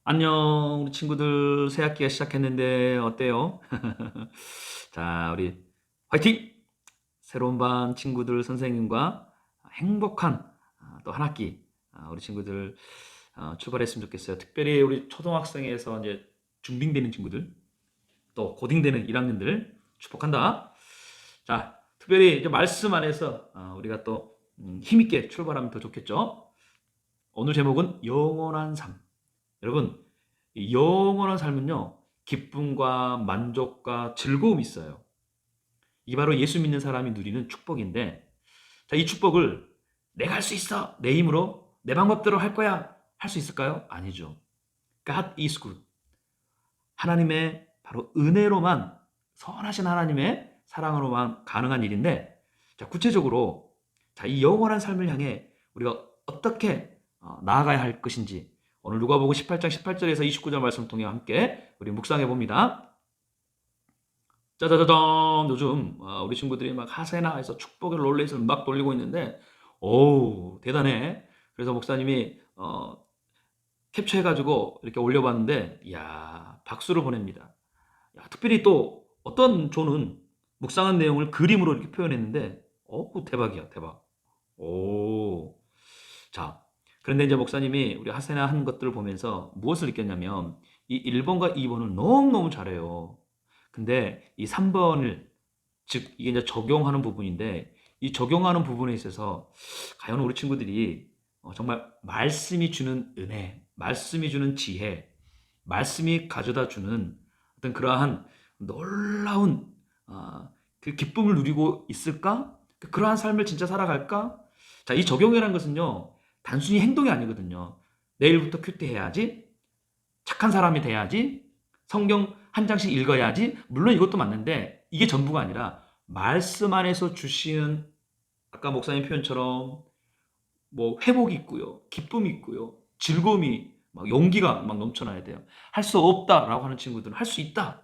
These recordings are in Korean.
안녕, 우리 친구들 새 학기가 시작했는데 어때요? 자, 우리 화이팅! 새로운 반 친구들 선생님과 행복한 또 한 학기 우리 친구들 출발했으면 좋겠어요. 특별히 우리 초등학생에서 이제 중딩되는 친구들, 또 고딩되는 1학년들 축복한다. 자, 특별히 이제 말씀 안에서 우리가 또 힘있게 출발하면 더 좋겠죠? 오늘 제목은 영원한 삶. 여러분, 이 영원한 삶은요, 기쁨과 만족과 즐거움이 있어요. 이게 바로 예수 믿는 사람이 누리는 축복인데, 자, 이 축복을 내가 할 수 있어! 내 힘으로, 내 방법대로 할 거야! 할 수 있을까요? 아니죠. God is good. 하나님의 바로 은혜로만, 선하신 하나님의 사랑으로만 가능한 일인데, 자, 구체적으로, 자, 이 영원한 삶을 향해 우리가 어떻게 나아가야 할 것인지, 오늘 누가복음 18장 18절에서 29절 말씀을 통해 함께 우리 묵상해 봅니다. 짜자자잔. 요즘 우리 친구들이 막 하세나 해서 축복의 롤렛을 막 돌리고 있는데, 오 대단해. 그래서 목사님이 캡처해가지고 이렇게 올려봤는데, 이야, 박수를 보냅니다. 야, 특별히 또 어떤 조는 묵상한 내용을 그림으로 이렇게 표현했는데, 대박이야, 대박. 오. 자, 그런데 이제 목사님이 우리 하세나 한 것들을 보면서 무엇을 느꼈냐면, 이 1번과 2번을 너무너무 잘해요. 근데 이 3번을, 즉 이게 이제 적용하는 부분인데, 이 적용하는 부분에 있어서 과연 우리 친구들이 정말 말씀이 주는 은혜, 말씀이 주는 지혜, 말씀이 가져다 주는 어떤 그러한 놀라운 그 기쁨을 누리고 있을까? 그러한 삶을 진짜 살아갈까? 자, 이 적용이라는 것은요, 단순히 행동이 아니거든요. 내일부터 큐티해야지, 착한 사람이 돼야지, 성경 한 장씩 읽어야지. 물론 이것도 맞는데 이게 전부가 아니라 말씀 안에서 주시는, 아까 목사님 표현처럼 뭐 회복이 있고요, 기쁨이 있고요, 즐거움이 막 용기가 막 넘쳐나야 돼요. 할 수 없다라고 하는 친구들은 할 수 있다.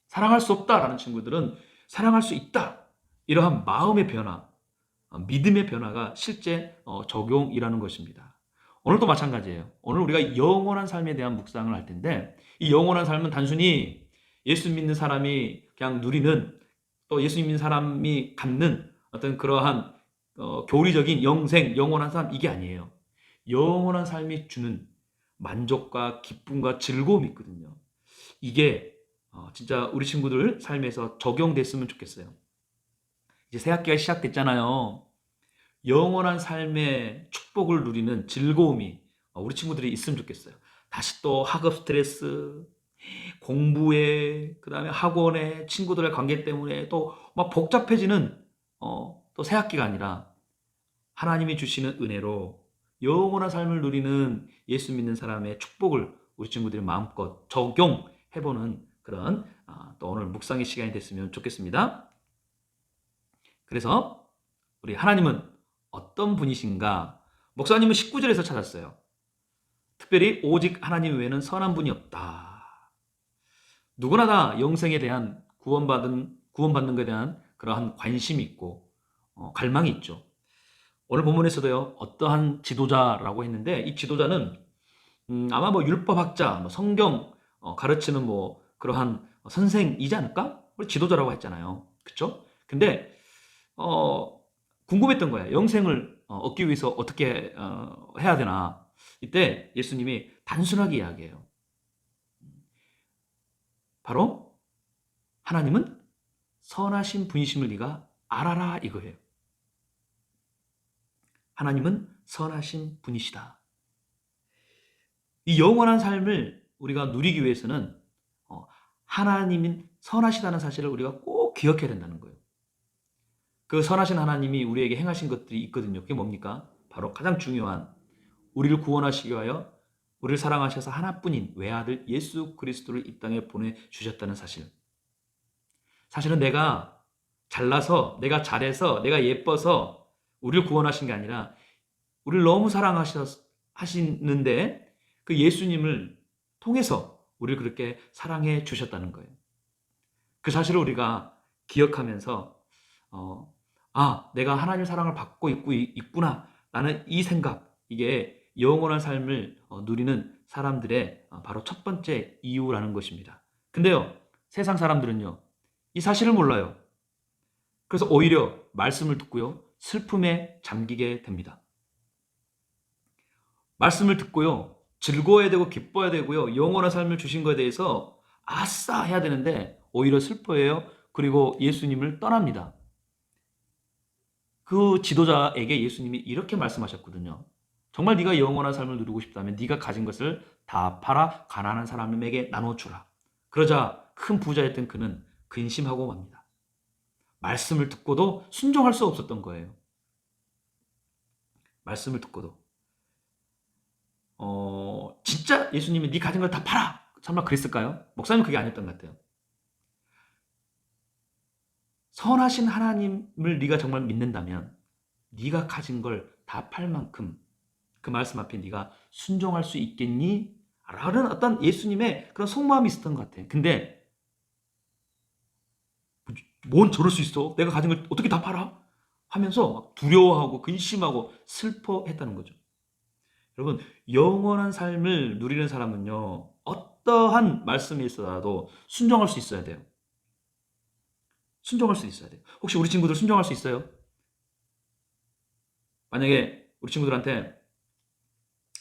사랑할 수 없다라는 친구들은 사랑할 수 있다. 이러한 마음의 변화, 믿음의 변화가 실제 적용이라는 것입니다. 오늘도 마찬가지예요. 오늘 우리가 영원한 삶에 대한 묵상을 할 텐데, 이 영원한 삶은 단순히 예수 믿는 사람이 그냥 누리는, 또 예수 믿는 사람이 갖는 어떤 그러한 교리적인 영생, 영원한 삶, 이게 아니에요. 영원한 삶이 주는 만족과 기쁨과 즐거움이 있거든요. 이게 진짜 우리 친구들 삶에서 적용됐으면 좋겠어요. 이제 새 학기가 시작됐잖아요. 영원한 삶의 축복을 누리는 즐거움이 우리 친구들이 있으면 좋겠어요. 다시 또 학업 스트레스, 공부에, 그 다음에 학원에, 친구들의 관계 때문에 또 막 복잡해지는 또 새 학기가 아니라 하나님이 주시는 은혜로 영원한 삶을 누리는 예수 믿는 사람의 축복을 우리 친구들이 마음껏 적용해보는 그런 또 오늘 묵상의 시간이 됐으면 좋겠습니다. 그래서 우리 하나님은 어떤 분이신가? 목사님은 19절에서 찾았어요. 특별히 오직 하나님 외에는 선한 분이 없다. 누구나 다 영생에 대한 구원받는 것에 대한 그러한 관심이 있고 갈망이 있죠. 오늘 본문에서도요, 어떠한 지도자라고 했는데, 이 지도자는 아마 뭐 율법학자, 뭐 성경 가르치는 뭐 그러한 선생이지 않을까? 우리 지도자라고 했잖아요. 그렇죠? 근데 궁금했던 거예요. 영생을 얻기 위해서 어떻게 해야 되나? 이때 예수님이 단순하게 이야기해요. 바로 하나님은 선하신 분이심을 네가 알아라, 이거예요. 하나님은 선하신 분이시다. 이 영원한 삶을 우리가 누리기 위해서는 하나님인 선하시다는 사실을 우리가 꼭 기억해야 된다는 거예요. 그 선하신 하나님이 우리에게 행하신 것들이 있거든요. 그게 뭡니까? 바로 가장 중요한, 우리를 구원하시기 위하여 우리를 사랑하셔서 하나뿐인 외아들 예수 그리스도를 이 땅에 보내주셨다는 사실. 사실은 내가 잘나서, 내가 잘해서, 내가 예뻐서 우리를 구원하신 게 아니라, 우리를 너무 사랑하시는데 그 예수님을 통해서 우리를 그렇게 사랑해 주셨다는 거예요. 그 사실을 우리가 기억하면서 내가 하나님의 사랑을 받고 있구나 라는 이 생각, 이게 영원한 삶을 누리는 사람들의 바로 첫 번째 이유라는 것입니다. 근데요, 세상 사람들은요, 이 사실을 몰라요. 그래서 오히려 말씀을 듣고요, 슬픔에 잠기게 됩니다. 말씀을 듣고요, 즐거워야 되고 기뻐야 되고요, 영원한 삶을 주신 것에 대해서 아싸 해야 되는데 오히려 슬퍼해요. 그리고 예수님을 떠납니다. 그 지도자에게 예수님이 이렇게 말씀하셨거든요. 정말 네가 영원한 삶을 누리고 싶다면 네가 가진 것을 다 팔아 가난한 사람에게 나눠주라. 그러자 큰 부자였던 그는 근심하고 맙니다. 말씀을 듣고도 순종할 수 없었던 거예요. 말씀을 듣고도. 진짜 예수님이 네 가진 걸 다 팔아. 정말 그랬을까요? 목사님 그게 아니었던 것 같아요. 선하신 하나님을 네가 정말 믿는다면 네가 가진 걸 다 팔 만큼 그 말씀 앞에 네가 순종할 수 있겠니? 라는 어떤 예수님의 그런 속마음이 있었던 것 같아. 근데 뭔 저럴 수 있어? 내가 가진 걸 어떻게 다 팔아? 하면서 막 두려워하고 근심하고 슬퍼했다는 거죠. 여러분, 영원한 삶을 누리는 사람은요, 어떠한 말씀이 있어도 순종할 수 있어야 돼요. 순종할 수 있어야 돼요. 혹시 우리 친구들 순종할 수 있어요? 만약에 우리 친구들한테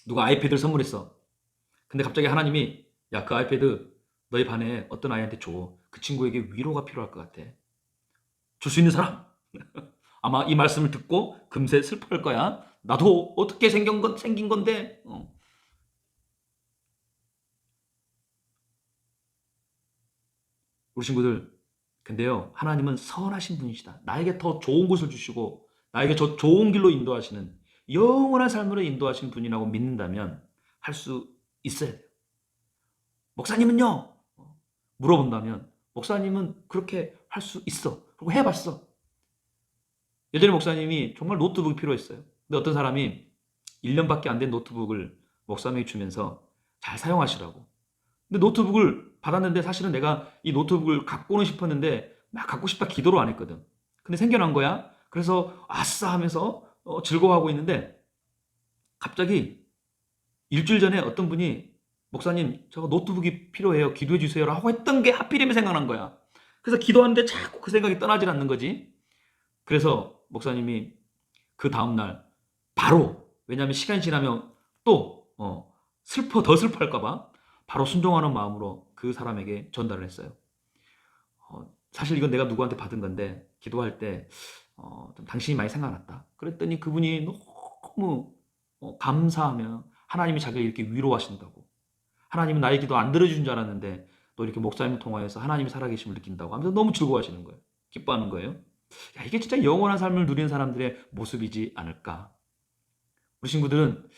누가 아이패드를 선물했어. 근데 갑자기 하나님이 야, 그 아이패드 너희 반에 어떤 아이한테 줘. 그 친구에게 위로가 필요할 것 같아. 줄 수 있는 사람? 아마 이 말씀을 듣고 금세 슬퍼할 거야. 나도 어떻게 생긴 건데. 우리 친구들, 근데요, 하나님은 선하신 분이시다. 나에게 더 좋은 것을 주시고 나에게 저 좋은 길로 인도하시는 영원한 삶으로 인도하시는 분이라고 믿는다면 할 수 있어야 돼요. 목사님은요? 물어본다면 목사님은 그렇게 할 수 있어. 그리고 해봤어. 예전에 목사님이 정말 노트북이 필요했어요. 근데 어떤 사람이 1년밖에 안 된 노트북을 목사님이 주면서 잘 사용하시라고. 근데 노트북을 받았는데 사실은 내가 이 노트북을 갖고는 싶었는데 막 갖고 싶다 기도를 안 했거든. 근데 생겨난 거야. 그래서 아싸 하면서 즐거워하고 있는데 갑자기 일주일 전에 어떤 분이 목사님 저거 노트북이 필요해요. 기도해 주세요라고 했던 게 하필이면 생각난 거야. 그래서 기도하는데 자꾸 그 생각이 떠나질 않는 거지. 그래서 목사님이 그 다음날 바로, 왜냐하면 시간이 지나면 또 더 슬퍼할까봐 바로 순종하는 마음으로 그 사람에게 전달을 했어요. 사실 이건 내가 누구한테 받은 건데 기도할 때 좀 당신이 많이 생각났다. 그랬더니 그분이 너무 감사하며 하나님이 자기를 이렇게 위로하신다고. 하나님은 나의 기도 안 들어주신 줄 알았는데 또 이렇게 목사님 통화해서 하나님이 살아계심을 느낀다고 하면서 너무 즐거워하시는 거예요. 기뻐하는 거예요. 야, 이게 진짜 영원한 삶을 누리는 사람들의 모습이지 않을까. 우리 친구들은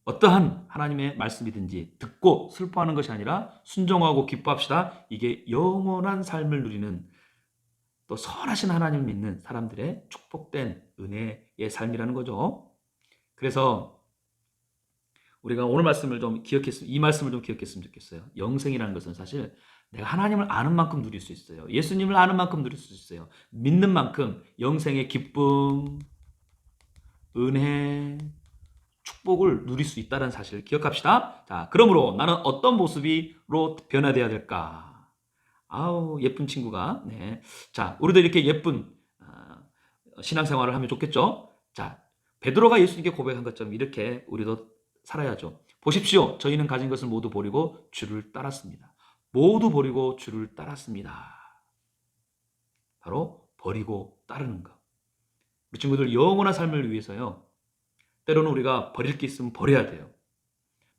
어떠한 하나님의 말씀이든지 듣고 슬퍼하는 것이 아니라 순종하고 기뻐합시다. 이게 영원한 삶을 누리는 또 선하신 하나님을 믿는 사람들의 축복된 은혜의 삶이라는 거죠. 그래서 우리가 오늘 말씀을 좀 이 말씀을 좀 기억했으면 좋겠어요. 영생이라는 것은 사실 내가 하나님을 아는 만큼 누릴 수 있어요. 예수님을 아는 만큼 누릴 수 있어요. 믿는 만큼 영생의 기쁨, 은혜, 축복을 누릴 수 있다는 사실을 기억합시다. 자, 그러므로 나는 어떤 모습으로 변화되어야 될까? 아우, 예쁜 친구가. 네. 자, 우리도 이렇게 예쁜 신앙생활을 하면 좋겠죠? 자, 베드로가 예수님께 고백한 것처럼 이렇게 우리도 살아야죠. 보십시오. 저희는 가진 것을 모두 버리고 주를 따랐습니다. 모두 버리고 주를 따랐습니다. 바로 버리고 따르는 것. 우리 친구들 영원한 삶을 위해서요. 때로는 우리가 버릴 게 있으면 버려야 돼요.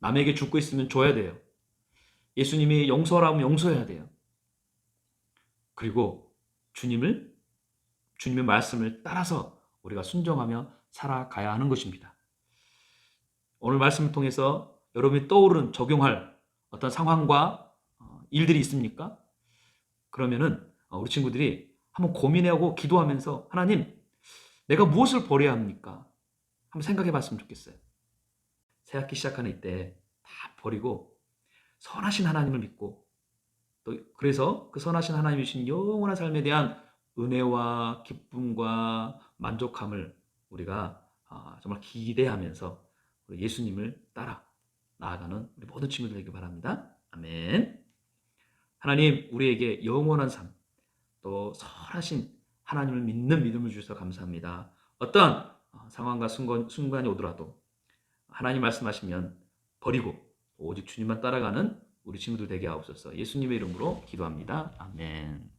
남에게 줄 거 있으면 줘야 돼요. 예수님이 용서하라면 용서해야 돼요. 그리고 주님의 말씀을 따라서 우리가 순종하며 살아가야 하는 것입니다. 오늘 말씀을 통해서 여러분이 떠오르는 적용할 어떤 상황과 일들이 있습니까? 그러면은 우리 친구들이 한번 고민하고 기도하면서 하나님, 내가 무엇을 버려야 합니까? 한번 생각해 봤으면 좋겠어요. 새학기 시작하는 이때 다 버리고 선하신 하나님을 믿고 또 그래서 그 선하신 하나님이 주신 영원한 삶에 대한 은혜와 기쁨과 만족함을 우리가 정말 기대하면서 그 예수님을 따라 나아가는 우리 모든 친구들 되길 바랍니다. 아멘. 하나님, 우리에게 영원한 삶, 또 선하신 하나님을 믿는 믿음을 주셔서 감사합니다. 어떠한 상황과 순간이 오더라도 하나님 말씀하시면 버리고 오직 주님만 따라가는 우리 친구들 되게 하옵소서. 예수님의 이름으로 기도합니다. 아멘.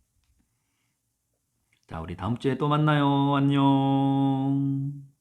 자, 우리 다음 주에 또 만나요. 안녕.